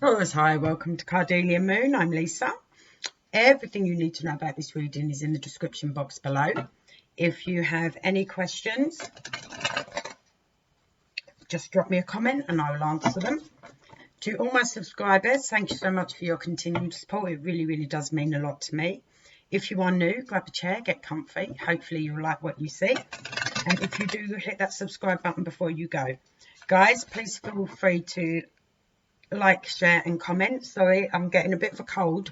Taurus, hi, welcome to Cardelia Moon. I'm Lisa. Everything you need to know about this reading is in the description box below. If you have any questions, just drop me a comment and I will answer them. To all my subscribers, thank you so much for your continued support. It really, really does mean a lot to me. If you are new, grab a chair, get comfy. Hopefully you'll like what you see. And if you do, hit that subscribe button before you go. Guys, please feel free to like, share and comment. Sorry, I'm getting a bit of a cold,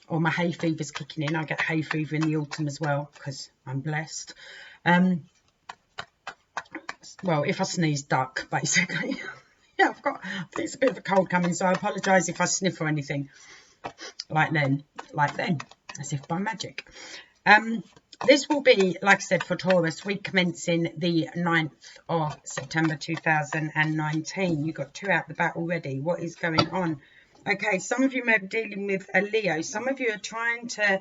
or my hay fever's kicking in. I get hay fever in the autumn as well because I'm blessed. Well, if I sneeze, duck, basically. Yeah, I think it's a bit of a cold coming, so I apologise if I sniff or anything like then, as if by magic. This will be, like I said, for Taurus, week commencing the 9th of September 2019. You've got two out the bat already. What is going on? Okay, some of you may be dealing with a Leo. Some of you are trying to...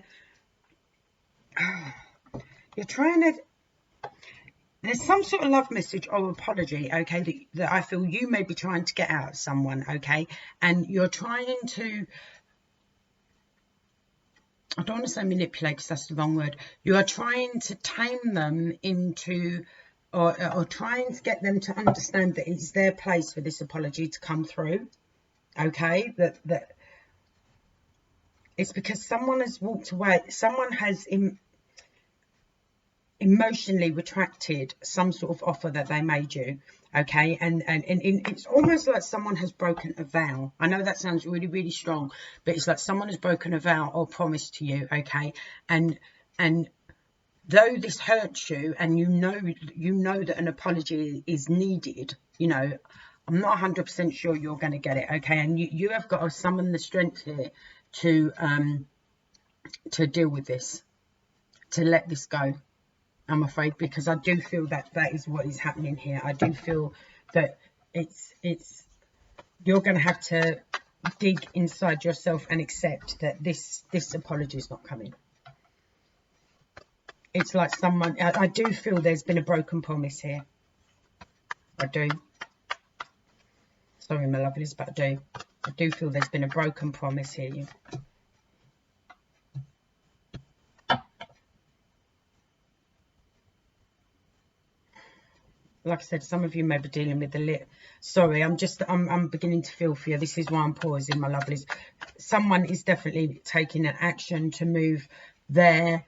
There's some sort of love message or apology, okay, that I feel you may be trying to get out of someone, okay? And you're trying to... I don't want to say manipulate because that's the wrong word. You are trying to tame them into, or trying to get them to understand that it's their place for this apology to come through. Okay, that it's because someone has walked away. Someone has emotionally retracted some sort of offer that they made you. Okay, and it's almost like someone has broken a vow. I know that sounds really, really strong, but it's like someone has broken a vow or promise to you. Okay, and though this hurts you, and you know that an apology is needed, you know, I'm not 100% sure you're going to get it. Okay, and you have got to summon the strength here to deal with this, to let this go. I'm afraid, because I do feel that is what is happening here. I do feel that it's you're going to have to dig inside yourself and accept that this apology is not coming. It's like someone, I do feel there's been a broken promise here. I do. Sorry, my lovelies, but I do feel there's been a broken promise here. Like I said, some of you may be dealing with the lit. Sorry, I'm beginning to feel for you. This is why I'm pausing, my lovelies. Someone is definitely taking an action to move their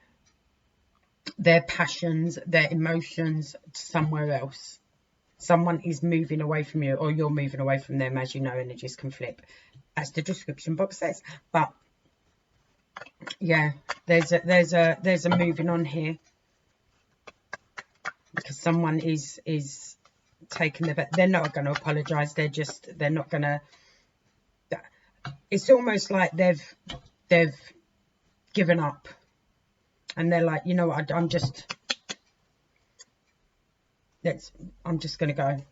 passions, their emotions somewhere else. Someone is moving away from you, or you're moving away from them. As you know, energies can flip, as the description box says. But yeah, there's a moving on here, because someone is taking they're not going to apologize. They're not going to. It's almost like they've given up, and they're like, you know what, I'm just going to go.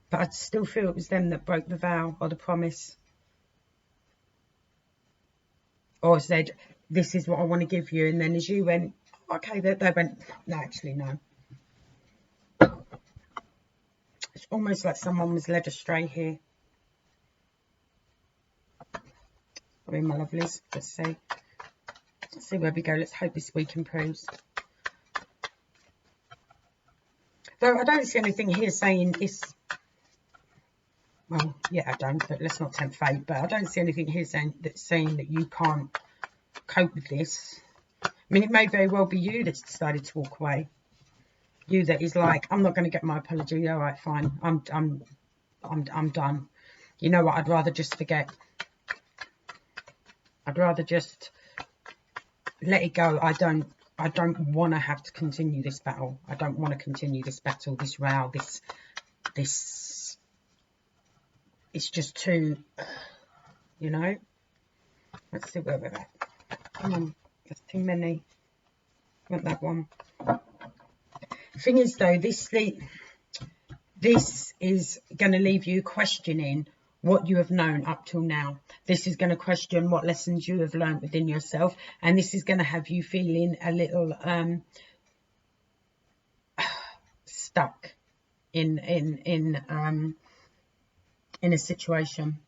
But I still feel it was them that broke the vow or the promise, or said, this is what I want to give you. And then as you went, okay, they went, no, actually, no. It's almost like someone was led astray here. Sorry, my lovelies. Let's see where we go. Let's hope this week improves. Though I don't see anything here saying it's... Well, yeah, I don't, but let's not tempt fate. But I don't see anything here saying that you can't cope with this. I mean, it may very well be you that's decided to walk away. You that is like, I'm not going to get my apology. All right, fine. I'm done. You know what? I'd rather just forget. I'd rather just let it go. I don't want to have to continue this battle. I don't want to continue this battle, this row, this. It's just too, you know. Let's see where we're at. Come on, there's too many. Want that one. Thing is, though, this is going to leave you questioning what you have known up till now. This is going to question what lessons you have learned within yourself, and this is going to have you feeling a little stuck in in a situation.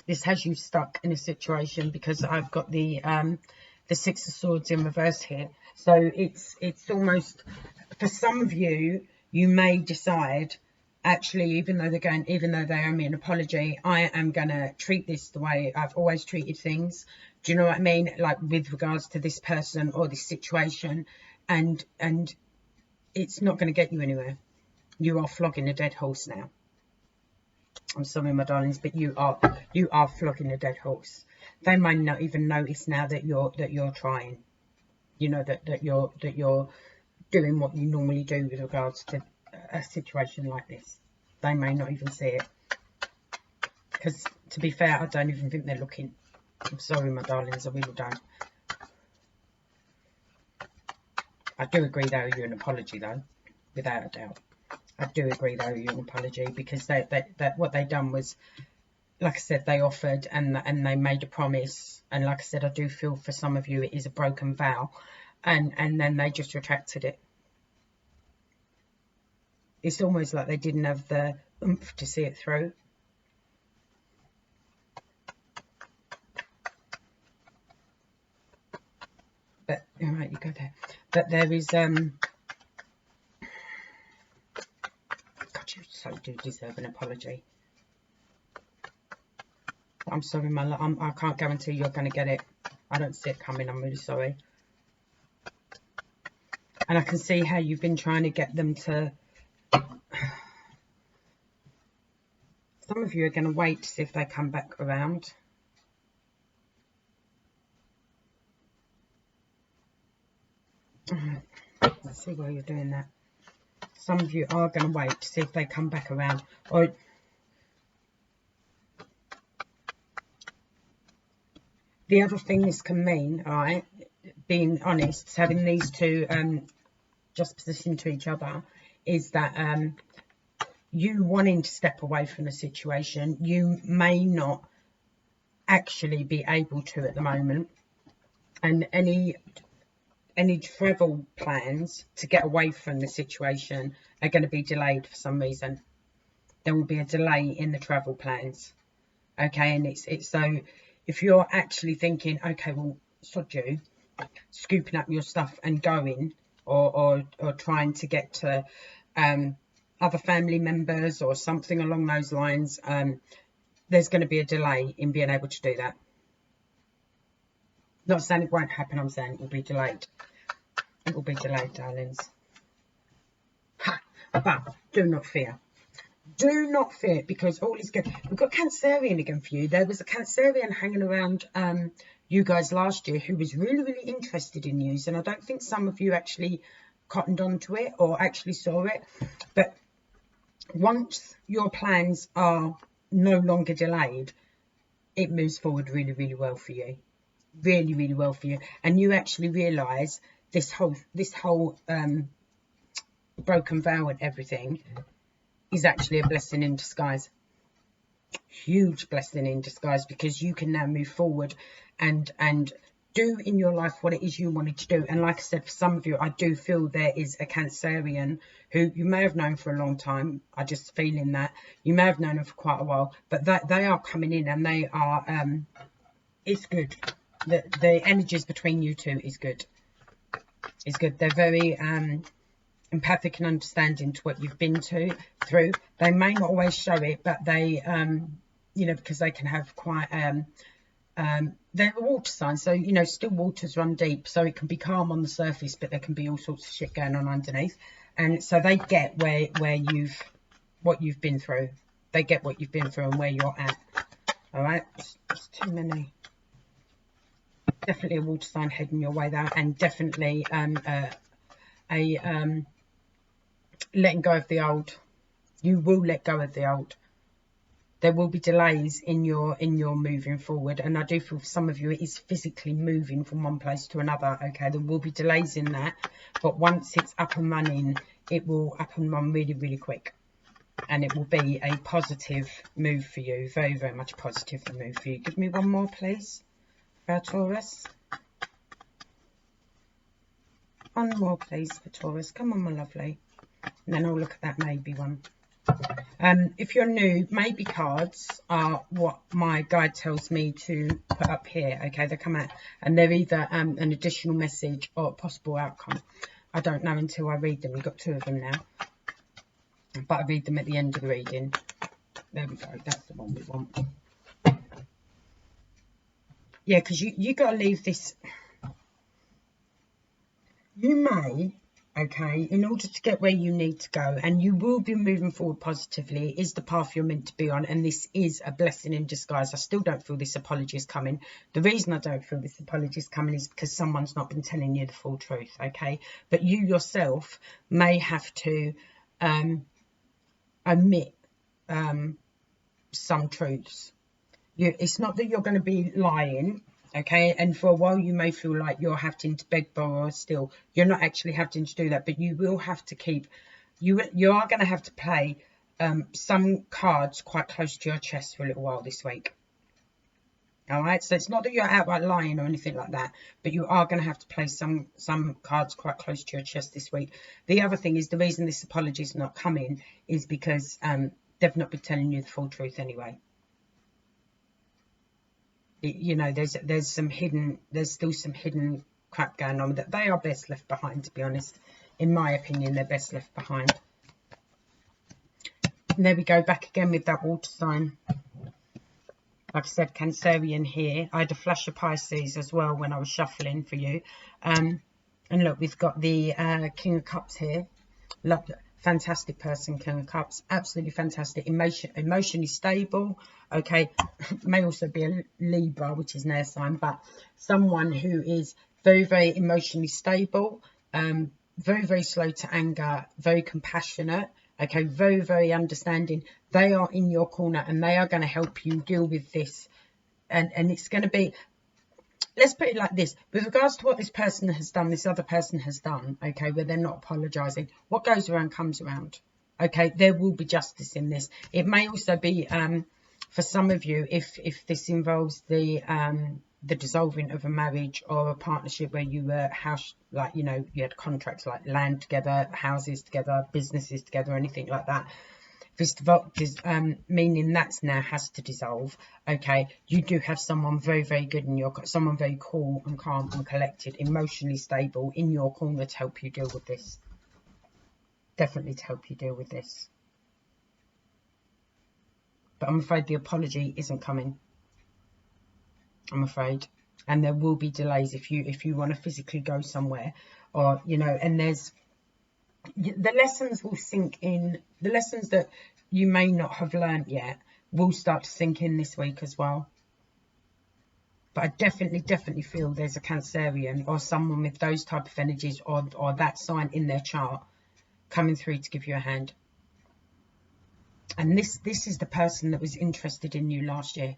This has you stuck in a situation because I've got the Six of Swords in reverse here. So it's almost, for some of you, you may decide, actually, even though they owe me an apology, I am going to treat this the way I've always treated things. Do you know what I mean? Like with regards to this person or this situation, and it's not going to get you anywhere. You are flogging a dead horse now. I'm sorry, my darlings, but you are flogging a dead horse. They may not even notice now that you're trying. You know that you're doing what you normally do with regards to a situation like this. They may not even see it, because to be fair, I don't even think they're looking. I'm sorry, my darlings, I really don't. I do agree they owe you an apology, though, without a doubt. I do agree they owe you an apology, because what they done was, like I said, they offered and they made a promise, and like I said, I do feel for some of you it is a broken vow, and then they just retracted it. It's almost like they didn't have the oomph to see it through. But all right, you go there. But there is God, you so do deserve an apology. I'm sorry, my love. I can't guarantee you're going to get it. I don't see it coming. I'm really sorry. And I can see how you've been trying to get them to... Some of you are going to wait to see if they come back around. Let's see why you're doing that. Some of you are going to wait to see if they come back around. Or the other thing this can mean, all right, being honest, having these two just positioned to each other, is that you wanting to step away from the situation, you may not actually be able to at the moment, and any travel plans to get away from the situation are going to be delayed for some reason. There will be a delay in the travel plans, okay? And it's so if you're actually thinking, okay, well, sod you, scooping up your stuff and going, or trying to get to other family members or something along those lines, there's going to be a delay in being able to do that. Not saying it won't happen, I'm saying it will be delayed. It will be delayed, darlings. Ha! But do not fear. Do not fear, because all is good. We've got Cancerian again for you. There was a Cancerian hanging around you guys last year who was really, really interested in you. And I don't think some of you actually cottoned onto it or actually saw it. But once your plans are no longer delayed, it moves forward really, really well for you. Really, really well for you. And you actually realise this whole broken vow and everything is actually a blessing in disguise. Huge blessing in disguise, because you can now move forward and do in your life what it is you wanted to do. And like I said, for some of you, I do feel there is a Cancerian who you may have known for a long time. I just feeling that you may have known them for quite a while, but that they are coming in, and they are it's good. The energies between you two is good. It's good. They're very empathic and understanding to what you've been through. They may not always show it, but they you know, because they can have quite they're a water sign, so you know, still waters run deep, so it can be calm on the surface, but there can be all sorts of shit going on underneath. And so they get what you've been through. They get what you've been through and where you're at. All right, it's too many. Definitely a water sign heading your way there, and definitely letting go of the old. You will let go of the old. There will be delays in your moving forward, and I do feel for some of you it is physically moving from one place to another. Okay, there will be delays in that, but once it's up and running, it will up and run really, really quick, and it will be a positive move for you. Very, very much a positive move for you. Give me one more, please, for Taurus. One more, please, for Taurus. Come on, my lovely. And then I'll look at that maybe one. If you're new, maybe cards are what my guide tells me to put up here. Okay, they come out and they're either an additional message or a possible outcome. I don't know until I read them. We've got 2 of them now, but I read them at the end of the reading. There we go, that's the one we want. Yeah, because you got to leave this. You may, okay, in order to get where you need to go, and you will be moving forward positively. It is the path you're meant to be on, and this is a blessing in disguise. I still don't feel this apology is coming. The reason I don't feel this apology is coming is because someone's not been telling you the full truth, okay? But you yourself may have to omit some truths. It's not that you're going to be lying, okay, and for a while you may feel like you're having to beg, borrow, or steal. You're not actually having to do that, but you will have to keep, you are going to have to play some cards quite close to your chest for a little while this week. All right, so it's not that you're outright lying or anything like that, but you are going to have to play some cards quite close to your chest this week. The other thing is, the reason this apology is not coming is because they've not been telling you the full truth anyway. You know, there's still some hidden crap going on that they are best left behind, to be honest. In my opinion, they're best left behind. And there we go, back again with that water sign. Like I said, Cancerian here. I had a flash of Pisces as well when I was shuffling for you. And look, we've got the King of Cups here. Look, fantastic person, King of Cups, absolutely fantastic. Emotionally stable, okay. May also be a Libra, which is an air sign, but someone who is very, very emotionally stable, very, very slow to anger, very compassionate, okay, very, very understanding. They are in your corner and they are going to help you deal with this, and it's going to be, let's put it like this, with regards to what this person has done, this other person has done, okay, where they're not apologising, what goes around comes around, okay, there will be justice in this. It may also be, for some of you, if this involves the dissolving of a marriage or a partnership where you were you had contracts like land together, houses together, businesses together, anything like that. This meaning that's now has to dissolve, okay. You do have someone very, very good in someone very cool and calm and collected, emotionally stable in your corner to help you deal with this. Definitely to help you deal with this. But I'm afraid the apology isn't coming. I'm afraid. And there will be delays if you want to physically go somewhere, or and there's the lessons will sink in. The lessons that you may not have learned yet will start to sink in this week as well. But I definitely feel there's a Cancerian or someone with those type of energies or that sign in their chart coming through to give you a hand. And this is the person that was interested in you last year.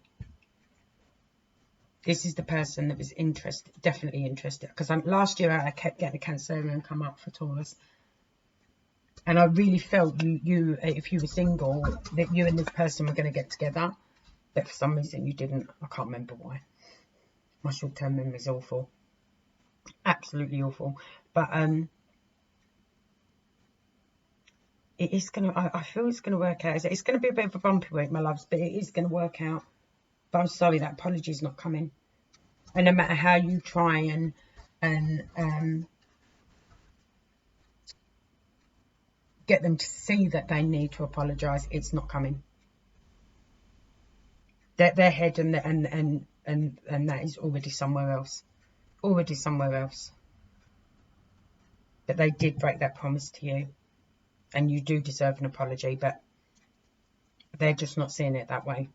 This is the person that was interested, definitely interested. Because last year I kept getting a Cancerian come up for Taurus. And I really felt you, if you were single, that you and this person were going to get together. But for some reason you didn't. I can't remember why. My short-term memory is awful. Absolutely awful. But it is going to, I feel it's going to work out. It's going to be a bit of a bumpy week, my loves, but it is going to work out. But I'm sorry, that apology is not coming. And no matter how you try and get them to see that they need to apologise, it's not coming. Their head and that is already somewhere else. Already somewhere else. But they did break that promise to you. And you do deserve an apology, but they're just not seeing it that way.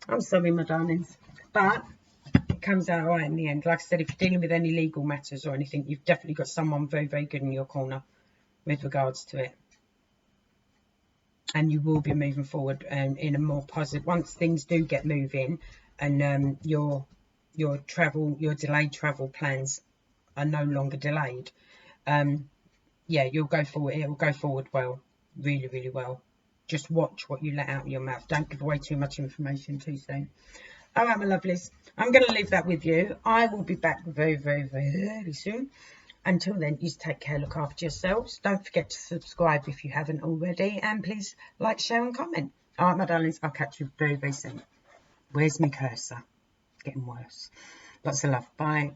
I'm sorry, my darlings, but it comes out right in the end. Like I said, if you're dealing with any legal matters or anything, you've definitely got someone very, very good in your corner with regards to it. And you will be moving forward in a more positive, once things do get moving and your delayed travel plans are no longer delayed. Yeah, you'll go forward. It will go forward well, really, really well. Just watch what you let out of your mouth. Don't give away too much information too soon. All right, my lovelies. I'm going to leave that with you. I will be back very, very, very soon Until then, you take care, look after yourselves. Don't forget to subscribe if you haven't already, and please like, share and comment. All right, my darlings, I'll catch you very, very soon. Where's my cursor? Getting worse. Lots of love. Bye.